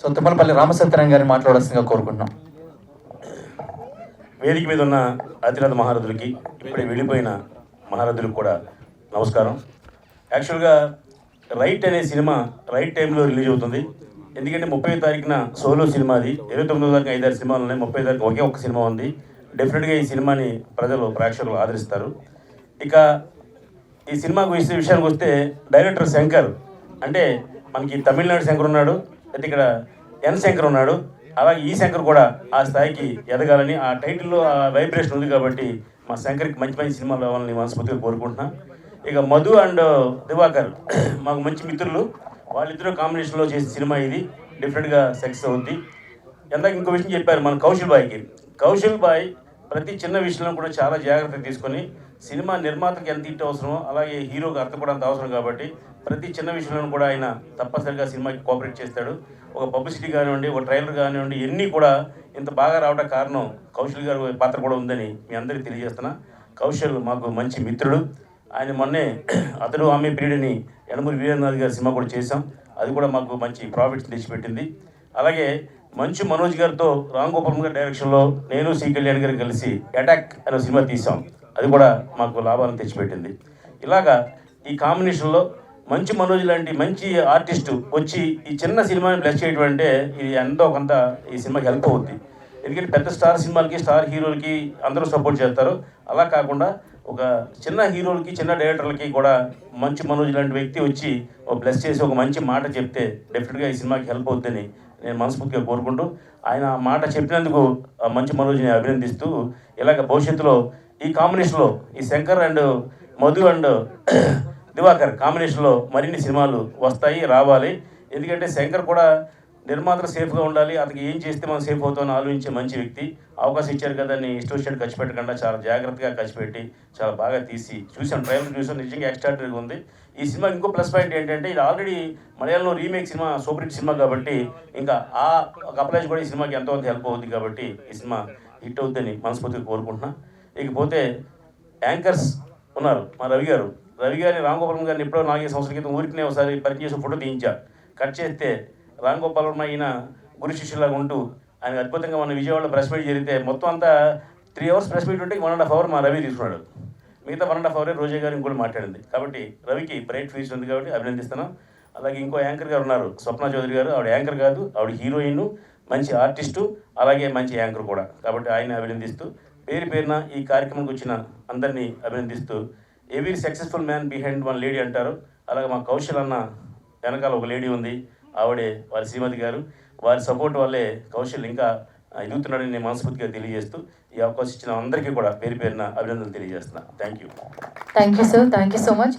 So Tummalapalli Ramasatyanarayana గారిని మాట్లాడాల్సిందిగా కోరుకుంటున్నాం. వేదిక మీద ఉన్న అతిరథ మహారథులకి, ఇప్పుడే వెళ్ళిపోయిన మహారథులకు కూడా నమస్కారం. యాక్చువల్గా రైట్ అనే సినిమా రైట్ టైంలో రిలీజ్ అవుతుంది. ఎందుకంటే 30వ తారీఖున సోలో సినిమాది, 29వ తారీఖున 5-6 సినిమాలు ఉన్నాయి, 30వ తారీఖు ఒకే ఒక్క సినిమా ఉంది. డెఫినెట్గా ఈ సినిమాని ప్రేక్షకులు ఆదరిస్తారు. ఇక ఈ సినిమాకు విషయానికి వస్తే డైరెక్టర్ శంకర్, అంటే మనకి తమిళనాడు శంకర్ ఉన్నాడు, అయితే ఇక్కడ ఎన్ శంకర్ ఉన్నాడు. అలాగే ఈ శంకర్ కూడా ఆ స్థాయికి ఎదగాలని, ఆ టైటిల్లో ఆ వైబ్రేషన్ ఉంది కాబట్టి మా శంకర్కి మంచి మంచి సినిమాలు రావాలని మనస్ఫూర్తిగా కోరుకుంటున్నాను. ఇక మధు అండ్ దివాకర్ మాకు మంచి మిత్రులు, వాళ్ళిద్దరూ కాంబినేషన్లో చేసిన సినిమా ఇది. డెఫినెట్గా సక్సెస్ అవుద్ది. ఎందాక ఇంకో విషయం చెప్పారు మన కౌశల్ బాయ్ ప్రతి చిన్న విషయంలో కూడా చాలా జాగ్రత్త తీసుకొని, సినిమా నిర్మాతకి ఎంత హిట్ అవసరమో అలాగే హీరోకి అర్థం కూడా అంత అవసరం కాబట్టి ప్రతి చిన్న విషయంలో కూడా ఆయన తప్పనిసరిగా సినిమాకి కోఆపరేట్ చేస్తాడు. ఒక పబ్లిసిటీ కానివ్వండి, ఒక ట్రైలర్ కానివ్వండి, ఇవన్నీ కూడా ఇంత బాగా రావడానికి కారణం కౌశల్ గారి పాత్ర కూడా ఉందని మీ అందరికీ తెలియజేస్తున్నా. కౌశల్ మాకు మంచి మిత్రుడు. ఆయన మొన్నే అతడు ఆమె పీరియడ్ని యనమూరి వీరేంద్రనాథ్ గారి సినిమా కూడా చేశాం. అది కూడా మాకు మంచి ప్రాఫిట్స్ తెచ్చిపెట్టింది. అలాగే మంచు మనోజ్ గారితో రామ్ గోపాల్ గారి డైరెక్షన్లో నేను సి కళ్యాణ్ గారు కలిసి అటాక్ అనే సినిమా తీసాం. అది కూడా మాకు లాభాలను తెచ్చిపెట్టింది. ఇలాగా ఈ కాంబినేషన్లో మంచు మనోజ్ లాంటి మంచి ఆర్టిస్టు వచ్చి ఈ చిన్న సినిమాని బ్లెస్ చేయడం అంటే ఇది ఎంతో కొంత ఈ సినిమాకి హెల్ప్ అవుద్ది. ఎందుకంటే పెద్ద స్టార్ సినిమాలకి, స్టార్ హీరోలకి అందరూ సపోర్ట్ చేస్తారు. అలా కాకుండా ఒక చిన్న హీరోలకి, చిన్న డైరెక్టర్లకి కూడా మంచి మనోజ్ లాంటి వ్యక్తి వచ్చి ఒక బ్లెస్ చేసి ఒక మంచి మాట చెప్తే డెఫినెట్గా ఈ సినిమాకి హెల్ప్ అవుతుందని నేను మనస్ఫూర్తిగా కోరుకుంటూ, ఆయన ఆ మాట చెప్పినందుకు మంచి మనోజ్ని అభినందిస్తూ, ఇలాగ భవిష్యత్తులో ఈ కాంబినేషన్లో ఈ శంకర్ అండ్ మధు అండ్ దివాకర్ కాంబినేషన్లో మరిన్ని సినిమాలు వస్తాయి, రావాలి. ఎందుకంటే శంకర్ కూడా నిర్మాతలు సేఫ్గా ఉండాలి, అతనికి ఏం చేస్తే మనం సేఫ్ అవుతామని ఆలోచించే మంచి వ్యక్తి. అవకాశం ఇచ్చారు కదా అని ఇష్టం వచ్చినట్టు ఖర్చు పెట్టకుండా చాలా జాగ్రత్తగా ఖర్చు పెట్టి చాలా బాగా తీసి చూసాం. ట్రైలర్ చూసాం, నిజంగా ఎక్స్ట్రాడనరీగా ఉంది. ఈ సినిమా ఇంకో ప్లస్ పాయింట్ ఏంటంటే ఇది ఆల్రెడీ మలయాళంలో remake cinema, super hit cinema కాబట్టి ఇంకా ఆ అప్లైజ్ కూడా ఈ సినిమాకి ఎంతోంత హెల్ప్ అవుతుంది కాబట్టి ఈ సినిమా హిట్ అవుతుందని మనస్ఫూర్తిగా కోరుకుంటున్నా. ఇకపోతే యాంకర్స్ ఉన్నారు. మా రవి గారిని రామ్ గోపాల్ గారిని ఎప్పుడో 4 సంవత్సరాల క్రితం ఊరికి ఒకసారి పరిచయం చేసి ఫోటో తీయించా. కట్ చేస్తే రామ్ గోపాల్ ఈయన గురు శిష్యులాగా ఉంటూ ఆయన అద్భుతంగా మన విజయవాడలో ప్రెస్ మీట్ జరిగితే మొత్తం అంతా 3 అవర్స్ ప్రెస్ మీట్ ఉంటే 1.5 అవర్ మా రవి తీసుకున్నాడు. మిగతా 1.5 అవరే రోజా గారు ఇంకోటి మాట్లాడింది. కాబట్టి రవికి బ్రైట్ ఫ్యూచర్ ఉంది కాబట్టి అభినందిస్తున్నాం. అలాగే ఇంకో యాంకర్ గారు ఉన్నారు, స్వప్న చౌదరి గారు. ఆవిడ యాంకర్ కాదు, ఆవిడ హీరోయిన్, మంచి ఆర్టిస్టు, అలాగే మంచి యాంకర్ కూడా. కాబట్టి ఆయన అభినందిస్తూ, పేరున ఈ కార్యక్రమానికి వచ్చిన అందరినీ అభినందిస్తూ, every successful man behind one lady అంటారు. అలాగే మా కౌశల్ అన్న వెనకాల ఒక లేడీ ఉంది, ఆవిడే వారి శ్రీమతి గారు. వారి సపోర్ట్ వల్లే కౌశల్ ఇంకా ఎదుగుతున్నాడని నేను మనస్ఫూర్తిగా తెలియజేస్తూ, ఈ అవకాశం ఇచ్చిన అందరికీ కూడా పేరున అభినందనలు తెలియజేస్తున్నా. Thank you sir, thank you so much.